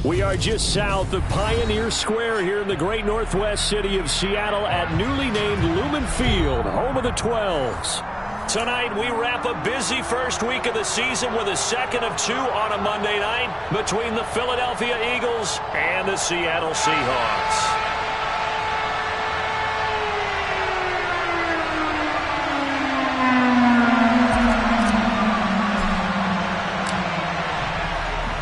We are just south of Pioneer Square here in the great northwest city of Seattle at newly named Lumen Field, home of the 12s. Tonight, we wrap a busy first week of the season with a second of two on a Monday night between the Philadelphia Eagles and the Seattle Seahawks.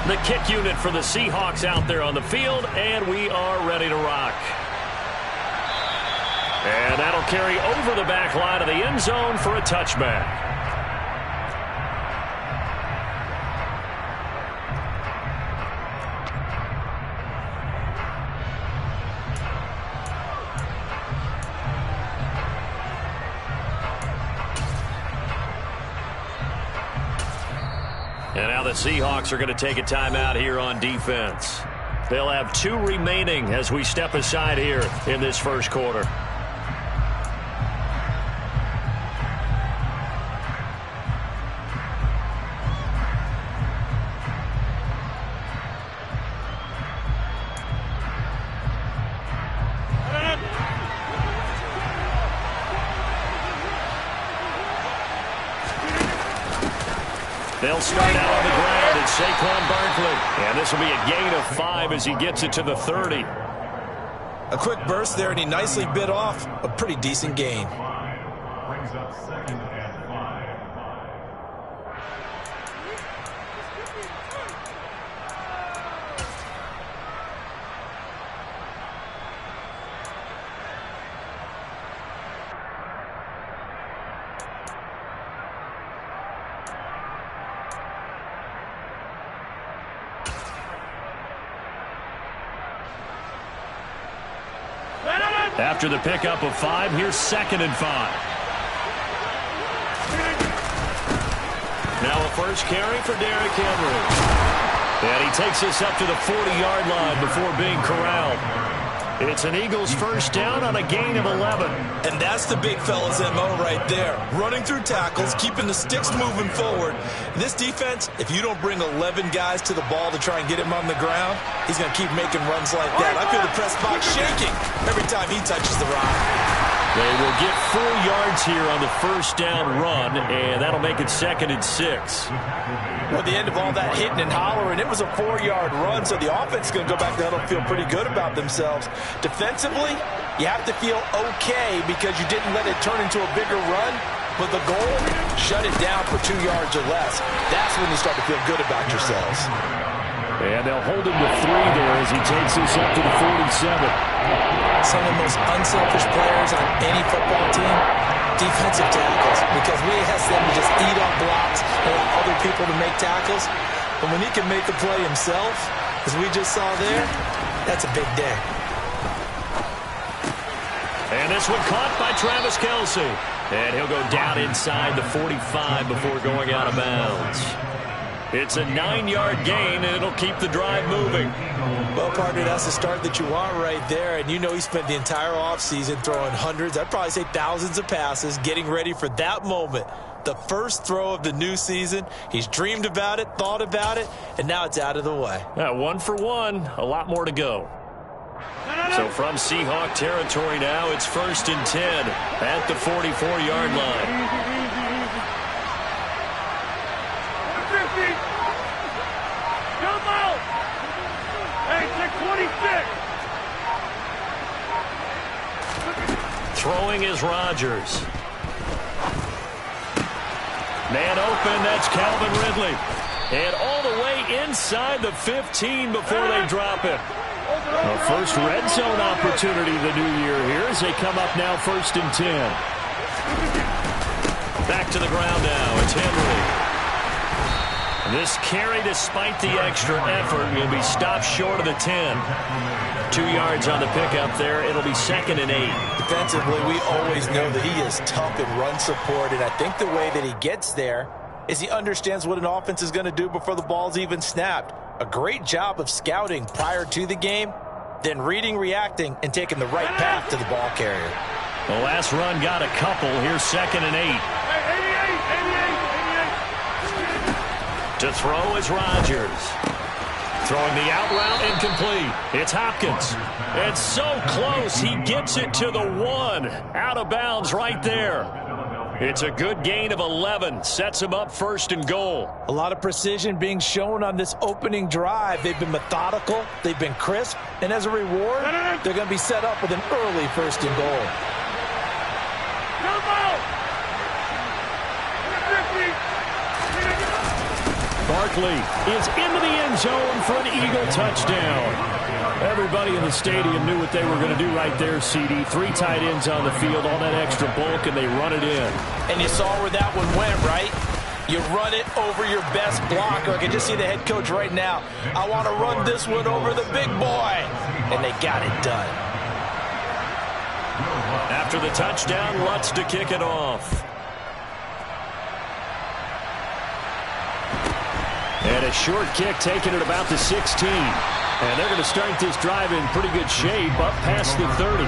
The kick unit for the Seahawks out there on the field, and we are ready to rock. And that'll carry over the back line of the end zone for a touchback. And now the Seahawks are going to take a timeout here on defense. They'll have 2 remaining as we step aside here in this first quarter. They'll start out on the ground. It's Saquon Barkley. And this will be a gain of 5 as he gets it to the 30. A quick burst there, and he nicely bit off a pretty decent gain. Brings up 2nd and 5. After the pickup of 5, here's 2nd and 5. Now a first carry for Derrick Henry. And he takes us up to the 40-yard line before being corralled. It's an Eagles first down on a gain of 11. And that's the big fella's MO right there. Running through tackles, keeping the sticks moving forward. This defense, if you don't bring 11 guys to the ball to try and get him on the ground, he's going to keep making runs like that. I feel the press box shaking every time he touches the rock. They will get 4 yards here on the first down run, and that'll make it 2nd and 6. Well, at the end of all that hitting and hollering, it was a 4-yard run, so the offense is going to go back there and feel pretty good about themselves. Defensively, you have to feel okay because you didn't let it turn into a bigger run, but the goal, shut it down for 2 yards or less. That's when you start to feel good about yourselves. And they'll hold him to 3 there as he takes us up to the 47. Some of the most unselfish players on any football team, defensive tackles, because we ask them to just eat on blocks and allow other people to make tackles. But when he can make a play himself, as we just saw there, that's a big day. And this one caught by Travis Kelce. And he'll go down inside the 45 before going out of bounds. It's a 9-yard gain, and it'll keep the drive moving. Well, partner, that's the start that you want right there. And you know he spent the entire offseason throwing hundreds, I'd probably say thousands of passes, getting ready for that moment. The first throw of the new season. He's dreamed about it, thought about it, and now it's out of the way. 1 for 1, a lot more to go. So from Seahawk territory now, it's 1st and 10 at the 44-yard line. Throwing is Rodgers. Man open, that's Calvin Ridley. And all the way inside the 15 before they drop it. A first red zone opportunity the new year here as they come up now 1st and 10. Back to the ground now, it's Henry. This carry, despite the extra effort, will be stopped short of the 10. 2 yards on the pickup there. It'll be 2nd and 8. Defensively, we always know that he is tough in run support, and I think the way that he gets there is he understands what an offense is going to do before the ball's even snapped. A great job of scouting prior to the game, then reading, reacting, and taking the right path to the ball carrier. The last run got a couple. Here's 2nd and 8. To throw is Rodgers. Throwing the out route incomplete. It's Hopkins. It's so close. He gets it to the 1. Out of bounds right there. It's a good gain of 11. Sets him up 1st and goal. A lot of precision being shown on this opening drive. They've been methodical. They've been crisp. And as a reward, they're going to be set up with an early 1st and goal. Barkley is into the end zone for an Eagle touchdown. Everybody in the stadium knew what they were going to do right there, CD. 3 tight ends on the field, all that extra bulk, and they run it in. And you saw where that one went, right? You run it over your best blocker. I can just see the head coach right now. I want to run this one over the big boy. And they got it done. After the touchdown, Lutz to kick it off. And a short kick taken at about the 16. And they're going to start this drive in pretty good shape up past the 30.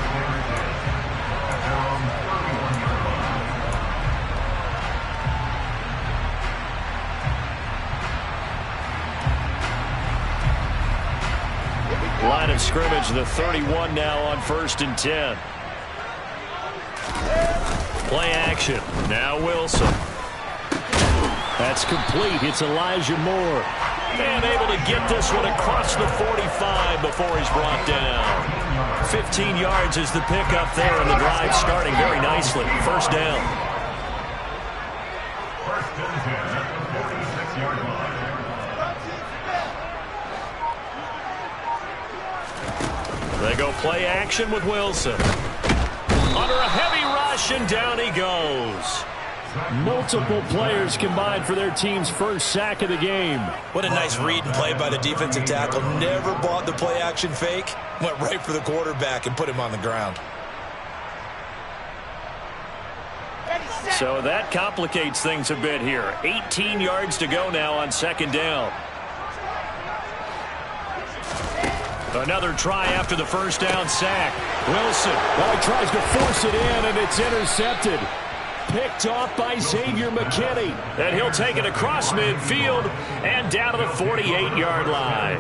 Line of scrimmage, the 31 now on 1st and 10. Play action. Now Wilson. That's complete. It's Elijah Moore. And able to get this one across the 45 before he's brought down. 15 yards is the pickup there, and the drive starting very nicely. 1st down. 1st and 10 at the 46-yard line. They go play action with Wilson. Under a heavy rush, and down he goes. Multiple players combined for their team's 1st sack of the game. What a nice read and play by the defensive tackle. Never bought the play action fake. Went right for the quarterback and put him on the ground. So that complicates things a bit here. 18 yards to go now on 2nd down. Another try after the 1st down sack. Wilson tries to force it in, and it's intercepted. Picked off by Xavier McKinney. And he'll take it across midfield and down to the 48-yard line.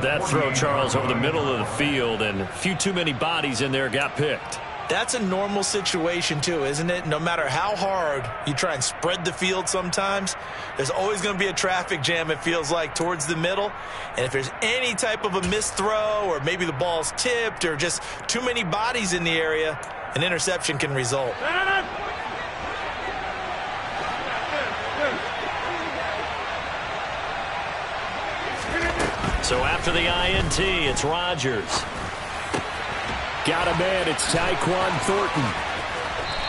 That throw, Charles, over the middle of the field, and a few too many bodies in there got picked. That's a normal situation, too, isn't it? No matter how hard you try and spread the field sometimes, there's always going to be a traffic jam, it feels like, towards the middle. And if there's any type of a missed throw, or maybe the ball's tipped, or just too many bodies in the area, an interception can result. So after the INT, it's Rodgers. Got a man, it's Tyquan Thornton.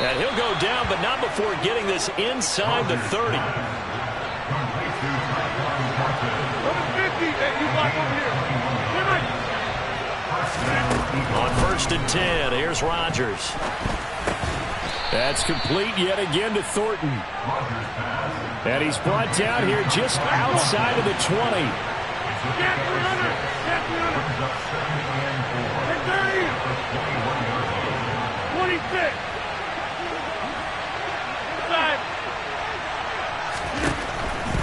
And he'll go down, but not before getting this inside the 30. On 1st and 10, here's Rodgers. That's complete yet again to Thornton. And he's brought down here just outside of the 20.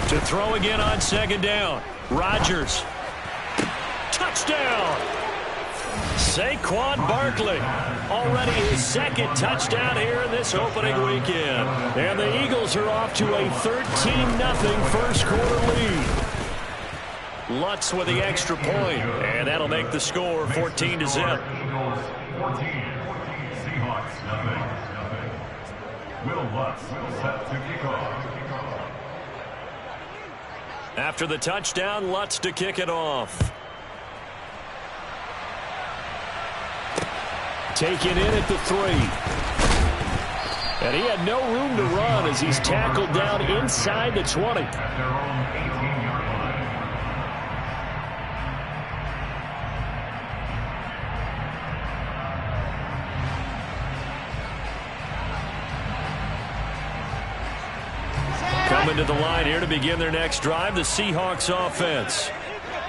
To throw again on 2nd down. Rodgers. Touchdown. Saquon Barkley. Already his 2nd touchdown here in this opening weekend. And the Eagles are off to a 13-0 first quarter lead. Lutz with the extra point, and that'll make the score 14-0. Eagles 14, Seahawks nothing. Will Lutz set to kick off. After the touchdown, Lutz to kick it off. Taken in at the 3. And he had no room to run as he's tackled down inside the 20. At their own 18-yard line. Coming to the line here to begin their next drive, the Seahawks offense.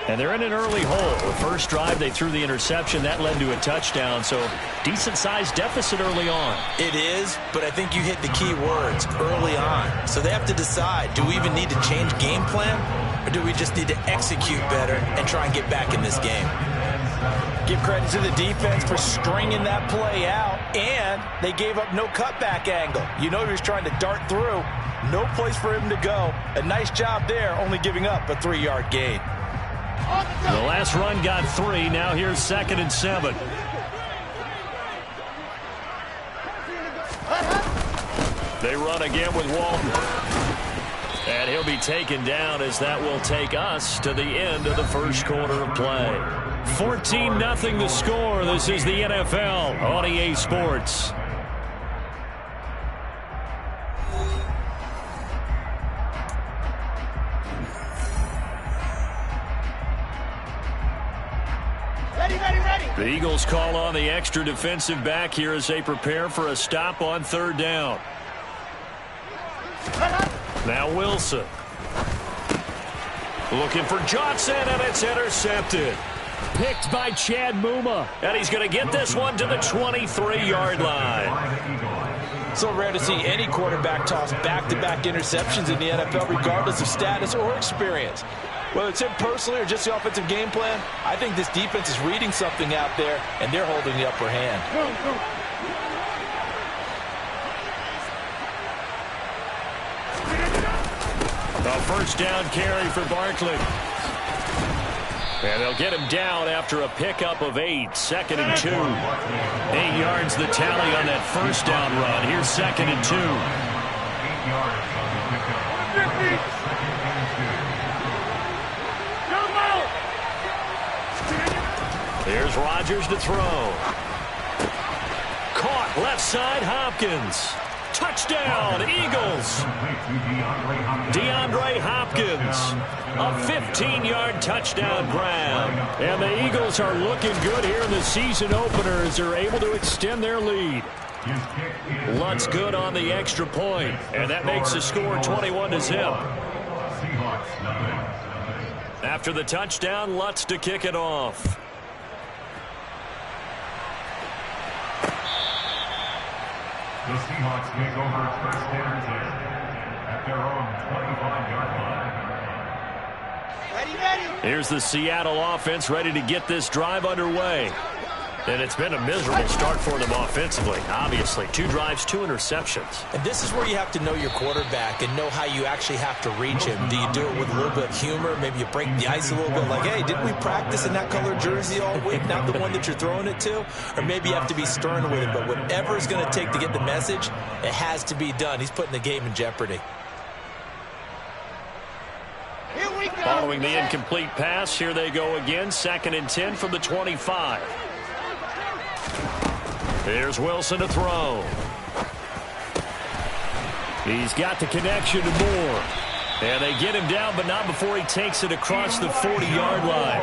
And they're in an early hole. The first drive, they threw the interception. That led to a touchdown, so decent-sized deficit early on. It is, but I think you hit the key words, early on. So they have to decide, do we even need to change game plan? Or do we just need to execute better and try and get back in this game? Give credit to the defense for stringing that play out, and they gave up no cutback angle. You know he was trying to dart through. No place for him to go. A nice job there, only giving up a 3-yard gain. The last run got 3. Now here's 2nd and 7. They run again with Walton. And he'll be taken down as that will take us to the end of the first quarter of play. 14-0 the score. This is the NFL on EA Sports. The Eagles call on the extra defensive back here as they prepare for a stop on 3rd down. Now Wilson. Looking for Johnson, and it's intercepted. Picked by Chad Muma. And he's going to get this one to the 23-yard line. So rare to see any quarterback toss back-to-back interceptions in the NFL, regardless of status or experience. Whether it's him personally or just the offensive game plan, I think this defense is reading something out there, and they're holding the upper hand. A first down carry for Barkley. And they'll get him down after a pickup of 8. 2nd and 2. 8 yards the tally on that first down run. Here's 2nd and 2. 8 yards on the pickup. Here's Rodgers to throw. Caught left side, Hopkins. Touchdown, Eagles. DeAndre Hopkins. A 15-yard touchdown grab. And the Eagles are looking good here in the season opener as they're able to extend their lead. Lutz good on the extra point, and that makes the score 21-0. After the touchdown, Lutz to kick it off. The Seahawks take over first and 10 at their own 25-yard line. Here's the Seattle offense ready to get this drive underway. And it's been a miserable start for them offensively, obviously. 2 drives, 2 interceptions. And this is where you have to know your quarterback and know how you actually have to reach him. Do you do it with a little bit of humor? Maybe you break the ice a little bit like, hey, didn't we practice in that color jersey all week, not the one that you're throwing it to? Or maybe you have to be stern with him. But whatever it's going to take to get the message, it has to be done. He's putting the game in jeopardy. Following the incomplete pass, here they go again. 2nd and 10 from the 25. Here's Wilson to throw. He's got the connection to Moore. And they get him down, but not before he takes it across the 40-yard line.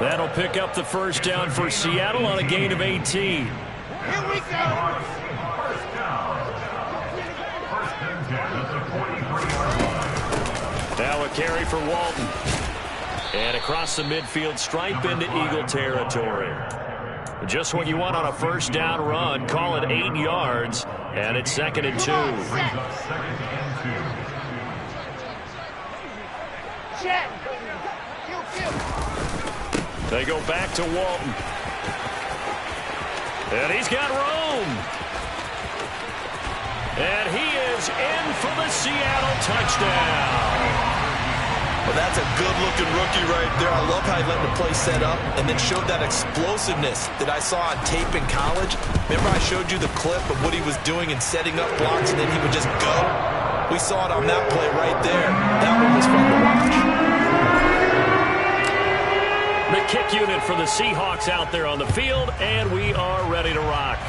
That'll pick up the first down for Seattle on a gain of 18. Here we go. First down. First and 10 at the 43-yard line. Now a carry for Walton. And across the midfield stripe into Eagle territory. Just what you want on a first down run. Call it 8 yards, and it's 2nd and 2. Brings up 2nd and 2. They go back to Walton. And he's got room. And he is in for the Seattle touchdown. Well, that's a good-looking rookie right there. I love how he let the play set up and then showed that explosiveness that I saw on tape in college. Remember I showed you the clip of what he was doing and setting up blocks, and then he would just go? We saw it on that play right there. That one was fun to watch. The kick unit for the Seahawks out there on the field, and we are ready to rock.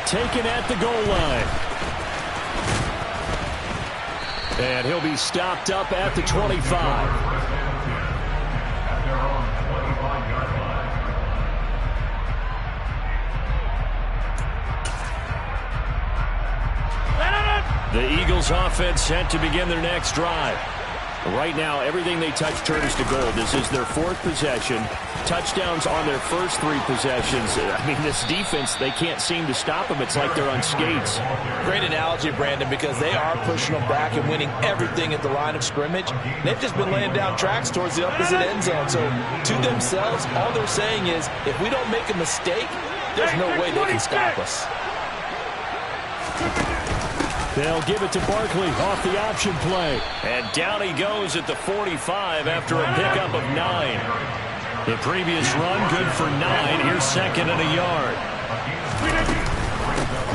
Taken at the goal line. And he'll be stopped up at the 25. At their own 25-yard line. The Eagles offense set to begin their next drive. Right now, everything they touch turns to gold. This is their 4th possession. touchdowns on their first 3 possessions. I mean, this defense, they can't seem to stop them. It's like they're on skates. Great analogy, Brandon, because they are pushing them back and winning everything at the line of scrimmage. They've just been laying down tracks towards the opposite end zone. So to themselves, all they're saying is, if we don't make a mistake, there's no way they can stop us. They'll give it to Barkley off the option play. And down he goes at the 45 after a pickup of 9. The previous run, good for 9. Here's 2nd and a yard.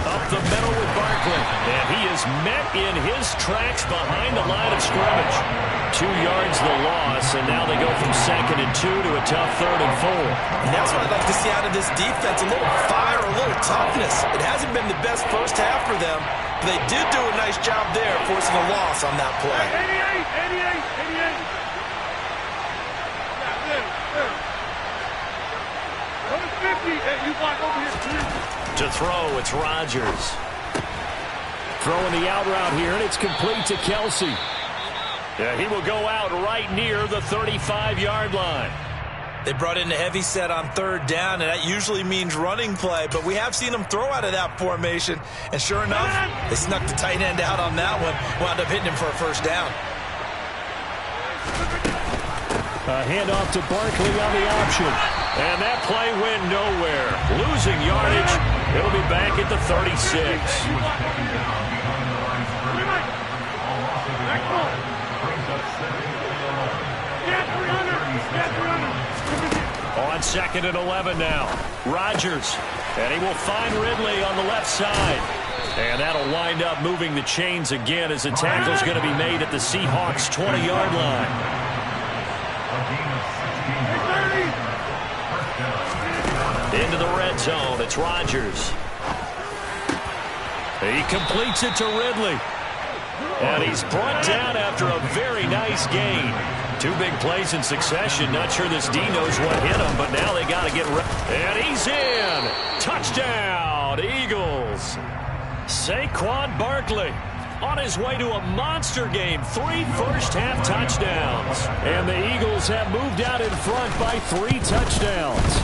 Up the middle with Barkley. And he is met in his tracks behind the line of scrimmage. 2 yards the loss, and now they go from 2nd and 2 to a tough 3rd and 4. And that's what I'd like to see out of this defense, a little fire, a little toughness. It hasn't been the best first half for them, but they did do a nice job there forcing a loss on that play. 88. To throw, it's Rodgers. Throwing the out route here, and it's complete to Kelsey. Yeah, he will go out right near the 35-yard line. They brought in a heavy set on 3rd down, and that usually means running play, but we have seen them throw out of that formation, and sure enough, they snuck the tight end out on that one, wound up hitting him for a 1st down. A handoff to Barkley on the option, and that play went nowhere. Losing yardage, it'll be back at the 36. On 2nd and 11 now. Rodgers. And he will find Ridley on the left side. And that'll wind up moving the chains again as the tackle's going to be made at the Seahawks' 20-yard line. Into the red zone. It's Rodgers. He completes it to Ridley. And he's brought down after a very nice gain. 2 big plays in succession. Not sure this D knows what hit him, but now they got to get ready. And he's in. Touchdown, Eagles. Saquon Barkley on his way to a monster game. 3 first-half touchdowns. And the Eagles have moved out in front by 3 touchdowns.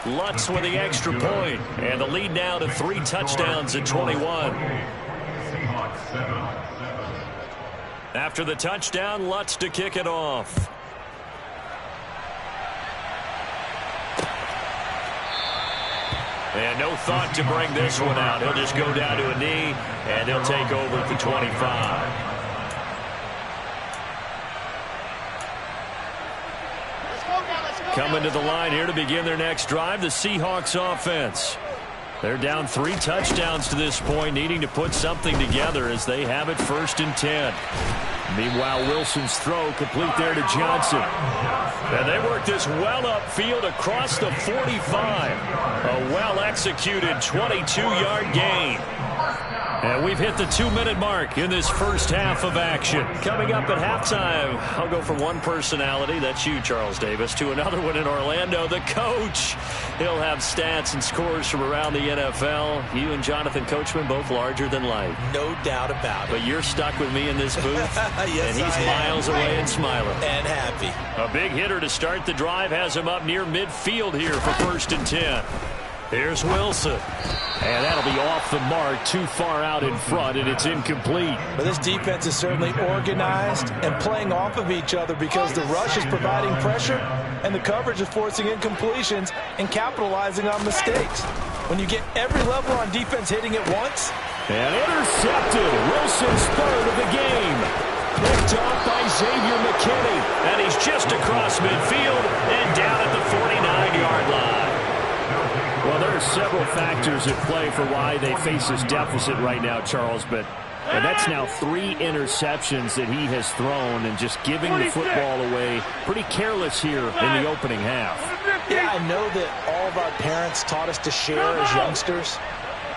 Lutz with the extra point. And the lead now to 3 touchdowns at 21. After the touchdown, Lutz to kick it off. And no thought to bring this one out. He'll just go down to a knee, and he'll take over at the 25. Coming to the line here to begin their next drive, the Seahawks offense. They're down 3 touchdowns to this point, needing to put something together as they have it 1st and 10. Meanwhile, Wilson's throw complete there to Johnson. And they work this well upfield across the 45. A well-executed 22-yard gain. And we've hit the 2-minute mark in this first half of action. Coming up at halftime, I'll go from one personality, that's you, Charles Davis, to another one in Orlando, the coach. He'll have stats and scores from around the NFL. You and Jonathan Coachman, both larger than life. No doubt about it. But you're stuck with me in this booth, yes, and he's miles away and smiling. And happy. A big hitter to start the drive has him up near midfield here for 1st and 10. Here's Wilson. And that'll be off the mark, too far out in front, and it's incomplete. But this defense is certainly organized and playing off of each other because the rush is providing pressure and the coverage is forcing incompletions and capitalizing on mistakes. When you get every level on defense hitting at once. And intercepted. Wilson's 3rd of the game. Picked off by Xavier McKinney. And he's just across midfield and down at the 49-yard line. Well, there are several factors at play for why they face this deficit right now, Charles, but that's now 3 interceptions that he has thrown and just giving the football away. Pretty careless here in the opening half. Yeah, I know that all of our parents taught us to share as youngsters,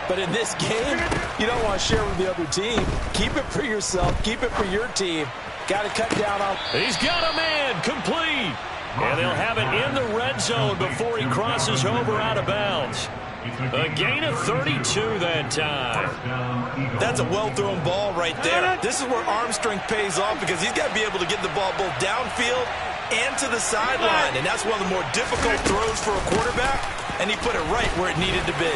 but in this game, you don't want to share with the other team. Keep it for yourself. Keep it for your team. Got to cut down on. He's got a man complete. And they'll have it in the red zone before he crosses over out of bounds. A gain of 32 that time. That's a well-thrown ball right there. This is where arm strength pays off because he's got to be able to get the ball both downfield and to the sideline. And that's one of the more difficult throws for a quarterback, and he put it right where it needed to be.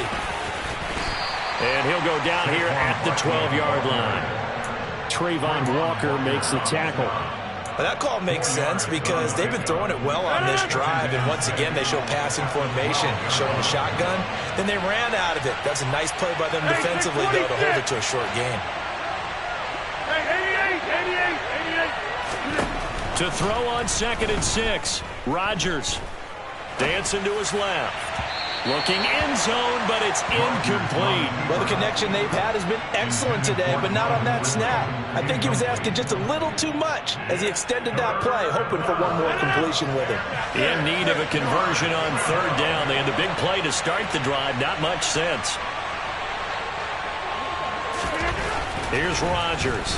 And he'll go down here at the 12-yard line. Trayvon Walker makes the tackle. Well, that call makes sense because they've been throwing it well on this drive, and once again they show passing formation, showing the shotgun. Then they ran out of it. That's a nice play by them defensively, though, to hold it to a short gain. To throw on 2nd and 6, Rodgers dancing to his left. Looking end zone, but it's incomplete. Well, the connection they've had has been excellent today, but not on that snap. I think he was asking just a little too much as he extended that play, hoping for one more completion with it. In need of a conversion on 3rd down. They had a big play to start the drive. Not much sense. Here's Rodgers.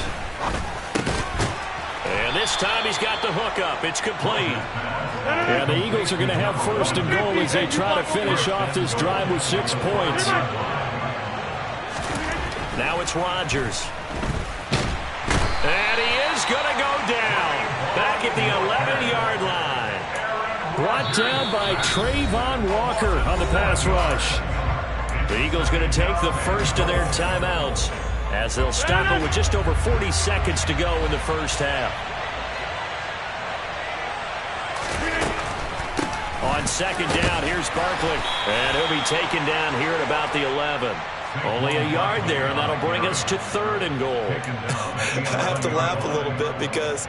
And this time he's got the hook up. It's complete. Yeah, the Eagles are going to have 1st and goal as they try to finish off this drive with 6 points. Now it's Rodgers. And he is going to go down. Back at the 11-yard line. Brought down by Trayvon Walker on the pass rush. The Eagles going to take the first of their timeouts as they'll stop it with just over 40 seconds to go in the first half. On 2nd down, here's Barkley. And he'll be taken down here at about the 11. Only a yard there, and that'll bring us to 3rd and goal. I have to laugh a little bit because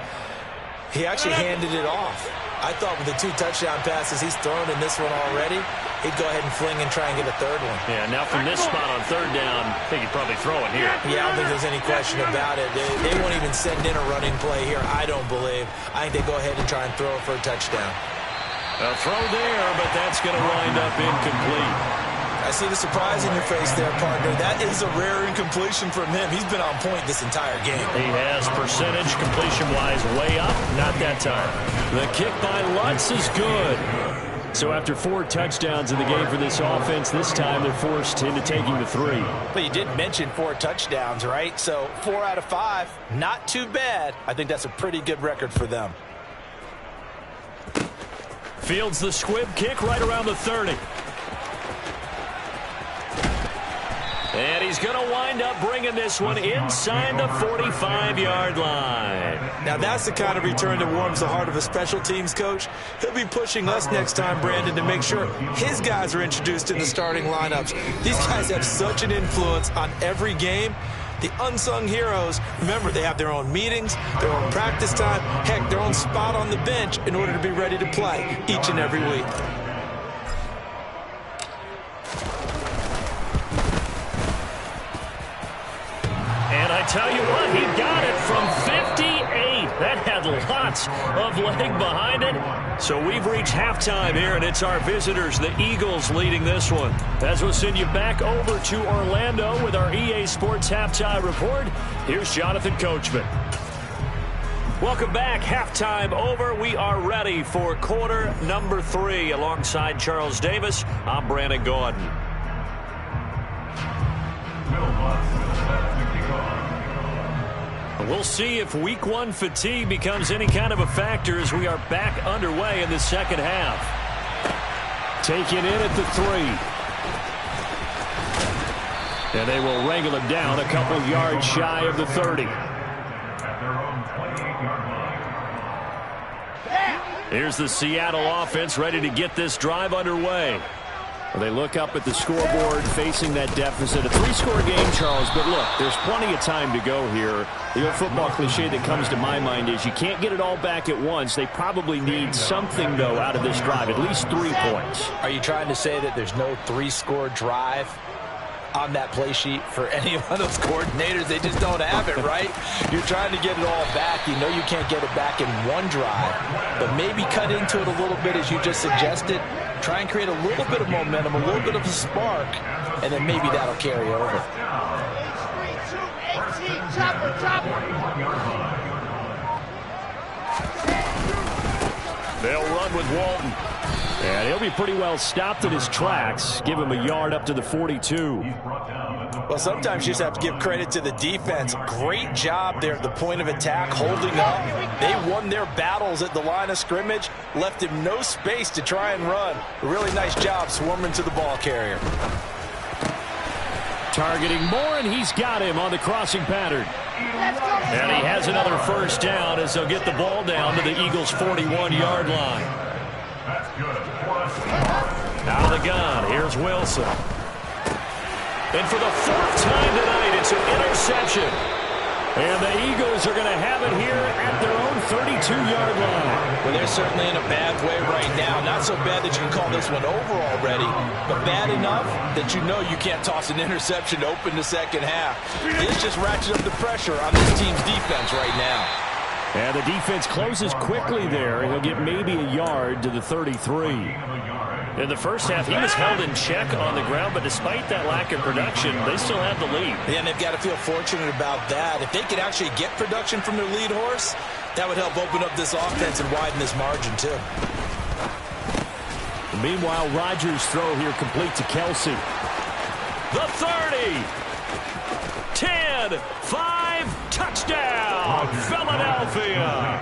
he actually handed it off. I thought with the 2 touchdown passes he's thrown in this one already, he'd go ahead and fling and try and get a 3rd one. Yeah, now from this spot on 3rd down, I think he'd probably throw it here. Yeah, I don't think there's any question about it. They won't even send in a running play here, I don't believe. I think they go ahead and try and throw it for a touchdown. A throw there, but that's going to wind up incomplete. I see the surprise in your face there, partner. That is a rare incompletion from him. He's been on point this entire game. He has percentage completion-wise way up. Not that time. The kick by Lutz is good. So after 4 touchdowns in the game for this offense, this time they're forced into taking the 3. But you did mention 4 touchdowns, right? So 4 out of 5, not too bad. I think that's a pretty good record for them. Fields the squib kick right around the 30. And he's going to wind up bringing this one inside the 45-yard line. Now that's the kind of return that warms the heart of a special teams coach. He'll be pushing us next time, Brandon, to make sure his guys are introduced in the starting lineups. These guys have such an influence on every game. The unsung heroes, remember, they have their own meetings, their own practice time, heck, their own spot on the bench in order to be ready to play each and every week. And I tell you what, he got it from 58. That had lots of leg behind it. So we've reached halftime here, and it's our visitors, the Eagles, leading this one. As we'll send you back over to Orlando with our EA Sports Halftime Report, here's Jonathan Coachman. Welcome back. Halftime over. We are ready for quarter number 3. Alongside Charles Davis, I'm Brandon Gaudin. We'll see if week 1 fatigue becomes any kind of a factor as we are back underway in the second half. Taken in at the 3. And they will wrangle him down a couple yards shy of the 30. Here's the Seattle offense ready to get this drive underway. They look up at the scoreboard facing that deficit. A 3-score game, Charles, but look, there's plenty of time to go here. The old football cliche that comes to my mind is you can't get it all back at once. They probably need something, though, out of this drive, at least 3 points. Are you trying to say that there's no 3-score drive on that play sheet for any one of those coordinators? They just don't have it, right? You're trying to get it all back. You know you can't get it back in one drive, but maybe cut into it a little bit as you just suggested. Try and create a little bit of momentum, a little bit of a spark, and then maybe that'll carry over. They'll run with Walton. And he'll be pretty well stopped in his tracks. Give him a yard up to the 42. Well, sometimes you just have to give credit to the defense. Great job there at the point of attack, holding up. They won their battles at the line of scrimmage, left him no space to try and run. A really nice job swarming to the ball carrier. Targeting Moore, and he's got him on the crossing pattern. And he has another first down as they'll get the ball down to the Eagles' 41-yard line. That's good. Out of the gun, here's Wilson. And for the fourth time tonight, it's an interception. And the Eagles are going to have it here at their own 32-yard line. Well, they're certainly in a bad way right now. Not so bad that you can call this one over already, but bad enough that you know you can't toss an interception to open the second half. This just ratchets up the pressure on this team's defense right now. And the defense closes quickly there. He'll get maybe a yard to the 33. In the first half, he was held in check on the ground, but despite that lack of production, they still have the lead. And they've got to feel fortunate about that. If they could actually get production from their lead horse, that would help open up this offense and widen this margin, too. Meanwhile, Rodgers' throw here complete to Kelce. The 30. 10. 5. Touchdown. Philadelphia.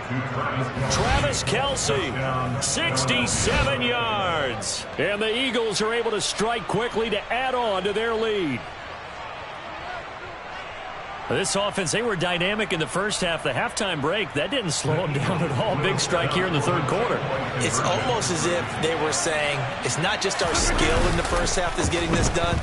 Travis Kelce, 67 yards. And the Eagles are able to strike quickly to add on to their lead. This offense, they were dynamic in the first half. The halftime break, that didn't slow them down at all. Big strike here in the third quarter. It's almost as if they were saying, it's not just our skill in the first half that's getting this done.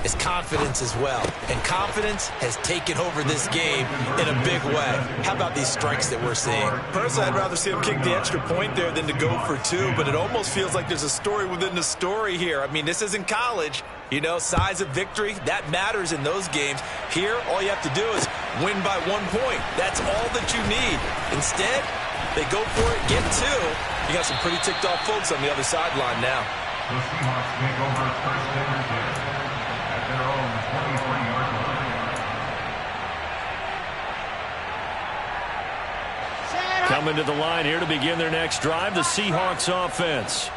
It's confidence as well. And confidence has taken over this game in a big way. How about these strikes that we're seeing? Personally, I'd rather see him kick the extra point there than to go for two, but it almost feels like there's a story within the story here. I mean, this isn't college. You know, size of victory, that matters in those games. Here, all you have to do is win by 1 point. That's all that you need. Instead, they go for it, get two. You got some pretty ticked off folks on the other sideline now. The Seahawks take over first and 10 at their own 23-yard line. Coming to the line here to begin their next drive, the Seahawks offense.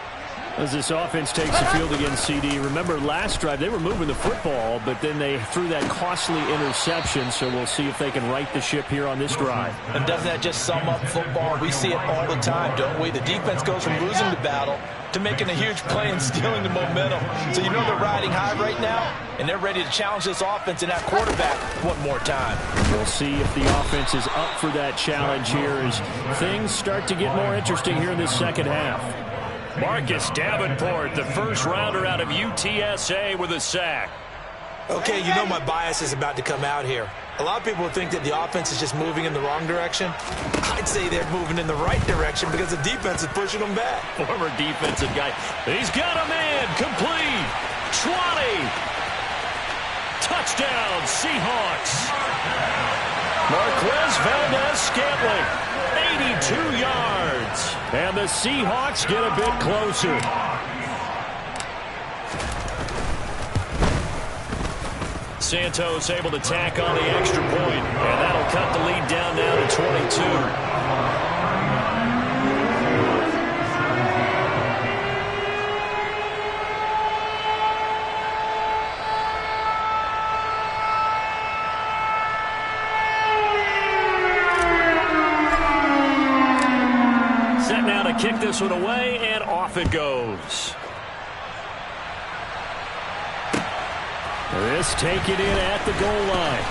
As this offense takes the field against CD, remember last drive they were moving the football, but then they threw that costly interception, so we'll see if they can right the ship here on this drive. And doesn't that just sum up football? We see it all the time, don't we? The defense goes from losing the battle to making a huge play and stealing the momentum. So you know they're riding high right now, and they're ready to challenge this offense and that quarterback one more time. We'll see if the offense is up for that challenge here as things start to get more interesting here in this second half. Marcus Davenport, the first rounder out of UTSA with a sack. Okay, you know my bias is about to come out here. A lot of people think that the offense is just moving in the wrong direction. I'd say they're moving in the right direction because the defense is pushing them back. Former defensive guy. He's got a man. Complete. 20. Touchdown, Seahawks. Marquez Valdez-Scantling. 82 yards. And the Seahawks get a bit closer. Santos able to tack on the extra point, and that'll cut the lead down now to 22. Set now to kick this one away, and off it goes. This taken in at the goal line.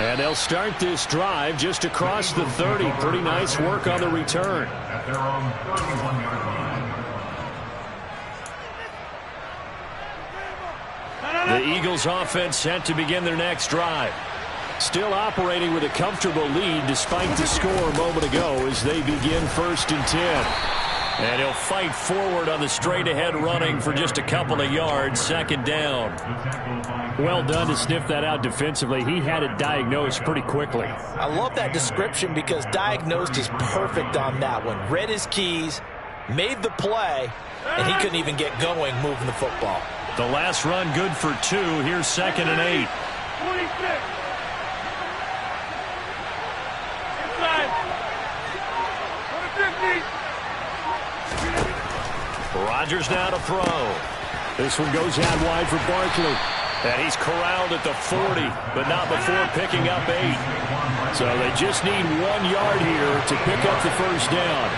And they'll start this drive just across the 30. Pretty nice work on the return. At their own 31-yard line. The Eagles offense set to begin their next drive. Still operating with a comfortable lead despite the score a moment ago as they begin 1st and 10. And he'll fight forward on the straight-ahead running for just a couple of yards, 2nd down. Well done to sniff that out defensively. He had it diagnosed pretty quickly. I love that description because diagnosed is perfect on that one. Read his keys, made the play, and he couldn't even get going moving the football. The last run good for 2. Here's 2nd and 8. 26. Inside. 50. Rodgers now to throw. This one goes out wide for Barkley. And he's corralled at the 40, but not before picking up 8. So they just need 1 yard here to pick up the first down.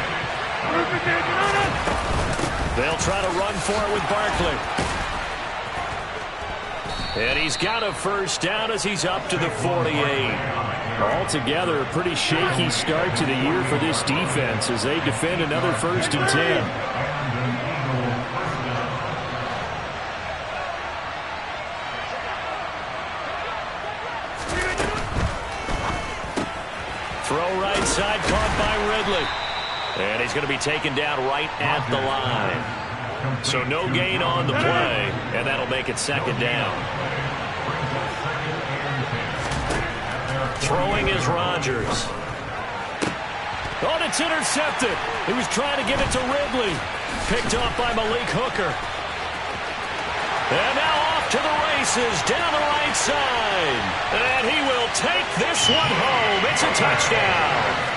They'll try to run for it with Barkley. And he's got a first down as he's up to the 48. Altogether, a pretty shaky start to the year for this defense as they defend another 1st and 10. Throw right side, caught by Ridley. And he's going to be taken down right at the line. So no gain on the play, and that'll make it 2nd down. Throwing is Rodgers. Oh, and it's intercepted. He was trying to get it to Ridley. Picked off by Malik Hooker. And now off to the races, down the right side. And he will take this one home. It's a touchdown.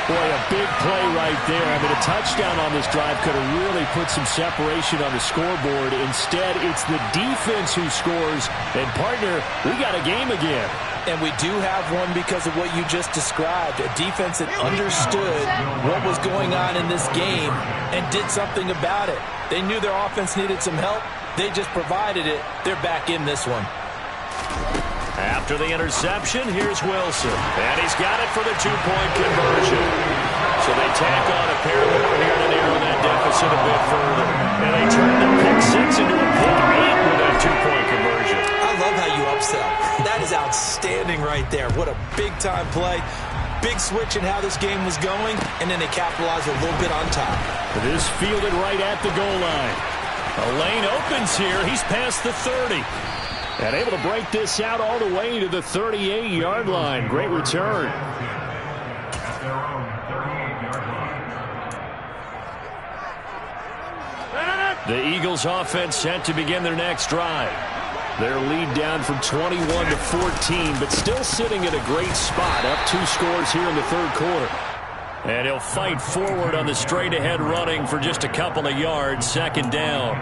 Boy, a big play right there. I mean, a touchdown on this drive could have really put some separation on the scoreboard. Instead, it's the defense who scores. And, partner, we got a game again. And we do have one because of what you just described. A defense that understood what was going on in this game and did something about it. They knew their offense needed some help. They just provided it. They're back in this one. After the interception, here's Wilson. And he's got it for the 2-point conversion. So they tack on a pair more here to narrow that deficit a bit further. And they turn the pick 6 into a pick 8 with that 2-point conversion. I love how you upsell. That is outstanding right there. What a big-time play. Big switch in how this game was going, and then they capitalized a little bit on top. This fielded right at the goal line. A lane opens here. He's past the 30. And able to break this out all the way to the 38-yard line. Great return. The Eagles offense set to begin their next drive. Their lead down from 21 to 14, but still sitting at a great spot. Up 2 scores here in the 3rd quarter. And he'll fight forward on the straight-ahead running for just a couple of yards. 2nd down.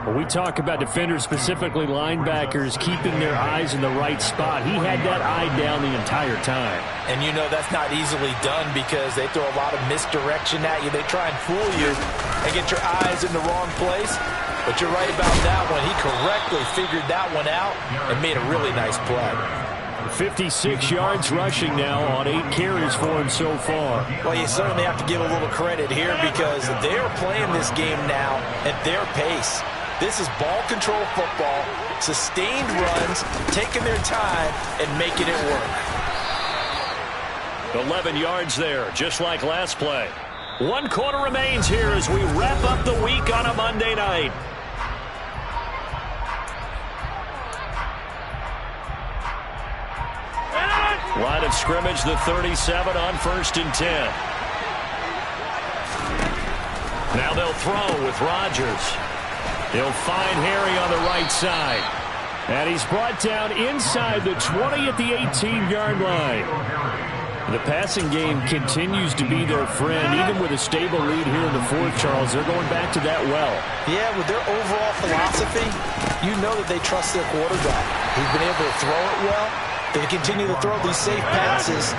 When we talk about defenders, specifically linebackers, keeping their eyes in the right spot, he had that eye down the entire time. And you know that's not easily done because they throw a lot of misdirection at you. They try and fool you and get your eyes in the wrong place. But you're right about that one. He correctly figured that one out and made a really nice play. 56 yards rushing now on 8 carries for him so far. Well, you certainly have to give a little credit here because they're playing this game now at their pace. This is ball control football, sustained runs, taking their time and making it work. 11 yards there, just like last play. 1 quarter remains here as we wrap up the week on a Monday night. Line of scrimmage, the 37 on 1st and 10. Now they'll throw with Rodgers. He'll find Harry on the right side. And he's brought down inside the 20 at the 18-yard line. The passing game continues to be their friend, even with a stable lead here in the 4th, Charles. They're going back to that well. Yeah, with their overall philosophy, you know that they trust their quarterback. He's been able to throw it well. They continue to throw these safe passes.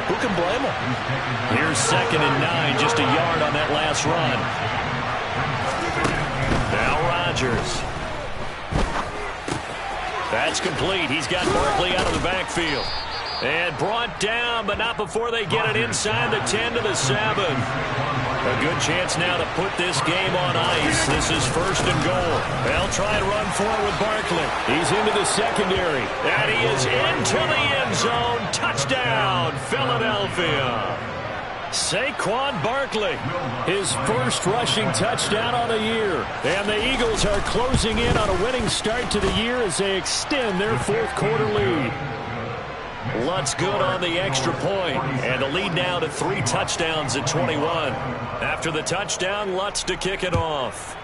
Who can blame them? Here's 2nd and 9, just a yard on that last run. Now Rodgers. That's complete. He's got Barkley out of the backfield. And brought down, but not before they get it inside the 10 to the 7. A good chance now to put this game on ice. This is 1st and goal. They'll try and run for it with Barkley. He's into the secondary. And he is into the end zone. Touchdown, Philadelphia. Saquon Barkley, his first rushing touchdown on the year. And the Eagles are closing in on a winning start to the year as they extend their 4th quarter lead. Lutz good on the extra point, and the lead now to 3 touchdowns at 21. After the touchdown, Lutz to kick it off.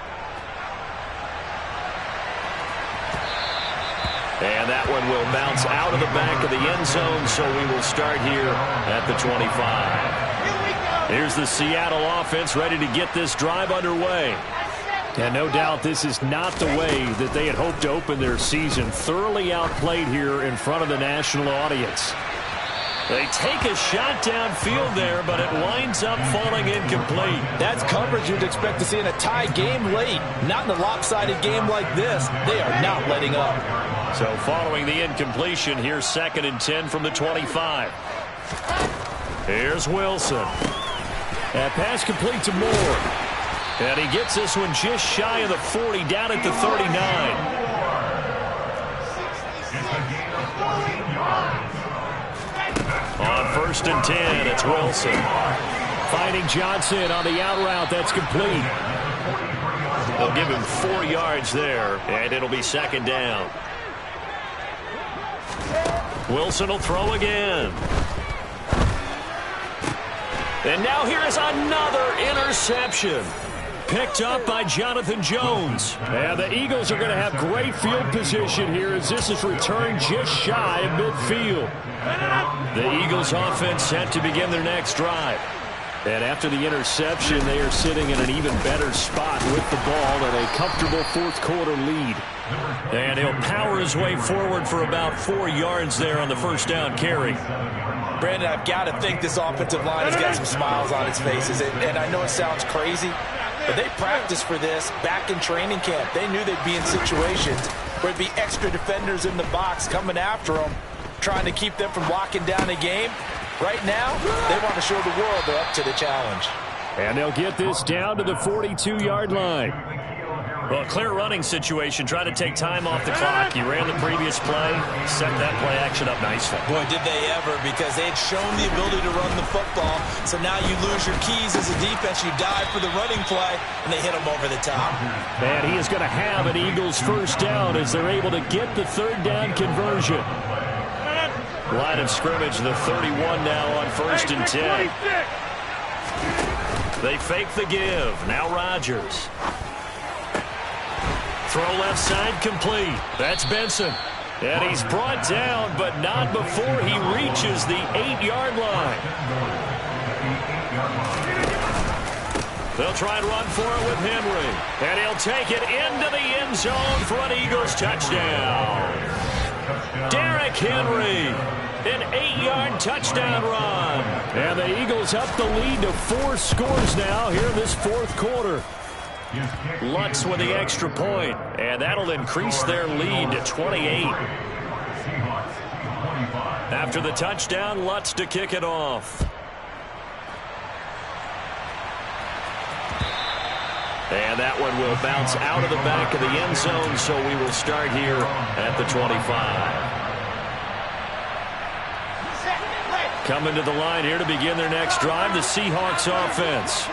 And that one will bounce out of the back of the end zone, so we will start here at the 25. Here's the Seattle offense ready to get this drive underway. And no doubt this is not the way that they had hoped to open their season. Thoroughly outplayed here in front of the national audience. They take a shot downfield there, but it winds up falling incomplete. That's coverage you'd expect to see in a tie game late. Not in a lopsided game like this. They are not letting up. So following the incompletion, here's 2nd and 10 from the 25. Here's Wilson. That pass complete to Moore. And he gets this one just shy of the 40, down at the 39. On 1st and 10, it's Wilson. Finding Johnson on the out route. That's complete. They'll give him 4 yards there, and it'll be 2nd down. Wilson will throw again. And now here is another interception. Picked up by Jonathan Jones. And the Eagles are going to have great field position here as this is returned just shy of midfield. The Eagles offense set to begin their next drive. And after the interception, they are sitting in an even better spot with the ball and a comfortable 4th quarter lead. And he'll power his way forward for about 4 yards there on the 1st down carry. Brandon, I've got to think this offensive line has got some smiles on its faces. And I know it sounds crazy, but they practiced for this back in training camp. They knew they'd be in situations where there'd be extra defenders in the box coming after them, trying to keep them from locking down a game. Right now, they want to show the world they're up to the challenge. And they'll get this down to the 42-yard line. Well, clear running situation, trying to take time off the clock. You ran the previous play, set that play action up nicely. Boy, did they ever, because they had shown the ability to run the football. So now you lose your keys as a defense. You dive for the running play, and they hit them over the top. And he is going to have an Eagles 1st down as they're able to get the 3rd down conversion. Line of scrimmage, the 31 now on 1st and 10. They fake the give. Now Rodgers. Throw left side complete. That's Benson. And he's brought down, but not before he reaches the 8-yard line. They'll try and run for it with Henry. And he'll take it into the end zone for an Eagles touchdown. Derrick Henry, an 8-yard touchdown run. And the Eagles up the lead to 4 scores now here in this 4th quarter. Lutz with the extra point, and that'll increase their lead to 28. After the touchdown, Lutz to kick it off. And that one will bounce out of the back of the end zone, so we will start here at the 25. Coming to the line here to begin their next drive, the Seahawks offense.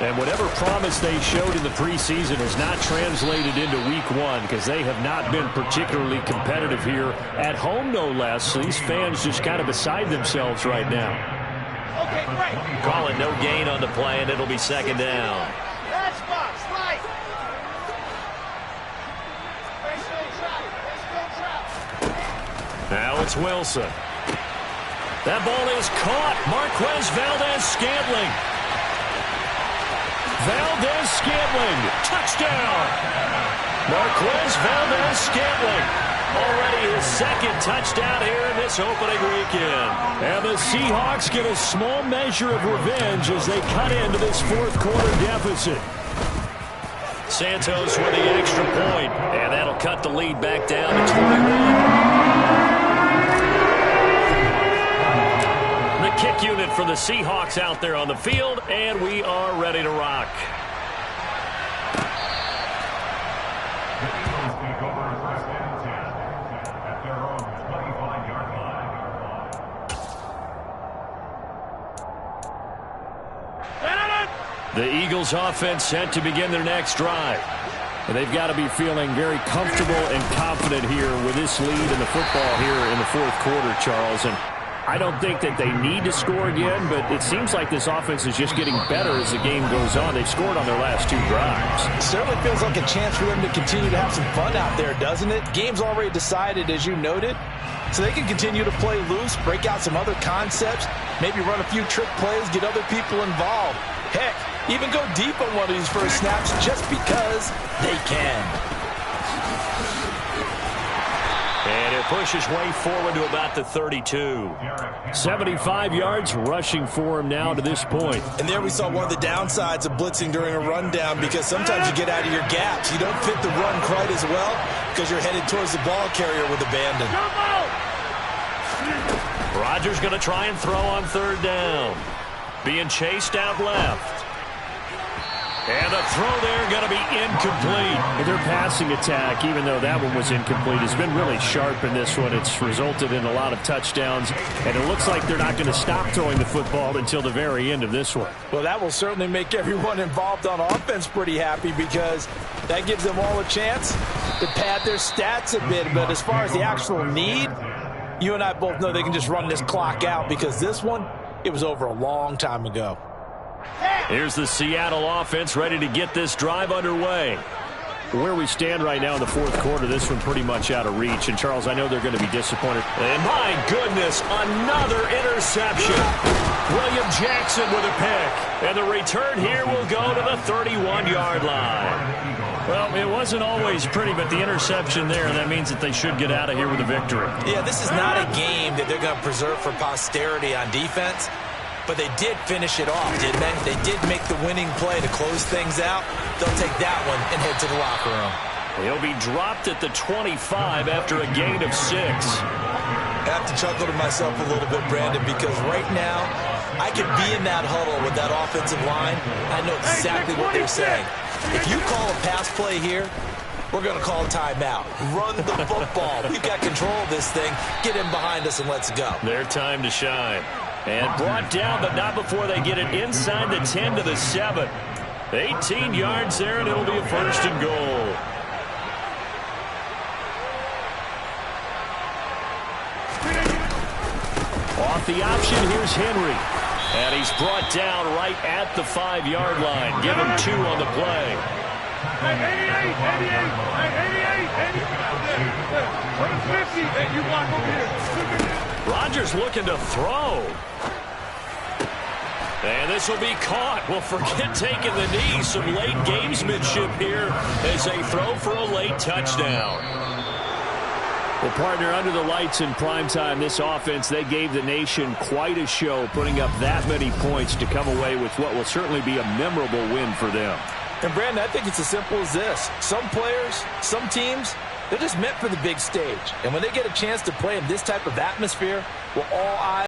And whatever promise they showed in the preseason has not translated into week 1 because they have not been particularly competitive here at home, no less. So these fans just kind of beside themselves right now. Okay, great. Call it no gain on the play, and it'll be 2nd down. That's box, right. Now it's Wilson. That ball is caught. Marquez Valdes-Scantling. Valdes-Scantling, touchdown! Marquez Valdes-Scantling, already his 2nd touchdown here in this opening weekend. And the Seahawks get a small measure of revenge as they cut into this 4th quarter deficit. Santos with the extra point, and that'll cut the lead back down to 21. The kick unit for the Seahawks out there on the field, and we are ready to rock. The Eagles take over 1st and 10 at their own 25-yard line. The Eagles offense set to begin their next drive. And they've got to be feeling very comfortable and confident here with this lead in the football here in the 4th quarter, Charles. And I don't think that they need to score again, but it seems like this offense is just getting better as the game goes on. They've scored on their last 2 drives. It certainly feels like a chance for them to continue to have some fun out there, doesn't it? Game's already decided, as you noted, so they can continue to play loose, break out some other concepts, maybe run a few trick plays, get other people involved. Heck, even go deep on one of these first snaps just because they can. And it pushes way forward to about the 32. 75 yards rushing for him now to this point. And there we saw one of the downsides of blitzing during a rundown, because sometimes you get out of your gaps. You don't fit the run quite as well because you're headed towards the ball carrier with abandon. Rodgers going to try and throw on third down. Being chased out left. And the throw there going to be incomplete. Their passing attack, even though that one was incomplete, has been really sharp in this one. It's resulted in a lot of touchdowns, and it looks like they're not going to stop throwing the football until the very end of this one. Well, that will certainly make everyone involved on offense pretty happy, because that gives them all a chance to pad their stats a bit. But as far as the actual need, you and I both know they can just run this clock out, because this one, it was over a long time ago. Here's the Seattle offense ready to get this drive underway. Where we stand right now in the fourth quarter, this one pretty much out of reach. And, Charles, I know they're going to be disappointed. And, my goodness, another interception. William Jackson with a pick. And the return here will go to the 31-yard line. Well, it wasn't always pretty, but the interception there, that means that they should get out of here with a victory. Yeah, this is not a game that they're going to preserve for posterity on defense. But they did finish it off, didn't they? They did make the winning play to close things out. They'll take that one and head to the locker room. He'll be dropped at the 25 after a gain of 6. I have to chuckle to myself a little bit, Brandon, because right now I could be in that huddle with that offensive line. I know exactly what they're saying. If you call a pass play here, we're going to call a timeout. Run the football. We've got control of this thing. Get in behind us and let's go. Their time to shine. And brought down, but not before they get it inside the 10 to the 7. 18 yards there, and it'll be a first and goal. Off the option, here's Henry. And he's brought down right at the 5-yard line. Give him 2 on the play. 50, you block over here. Rodgers looking to throw. And this will be caught. Well, forget taking the knee. Some late gamesmanship here as they throw for a late touchdown. Well, partner, under the lights in primetime, this offense, they gave the nation quite a show, putting up that many points to come away with what will certainly be a memorable win for them. And, Brandon, I think it's as simple as this. Some players, some teams, they're just meant for the big stage. And when they get a chance to play in this type of atmosphere, well, all eyes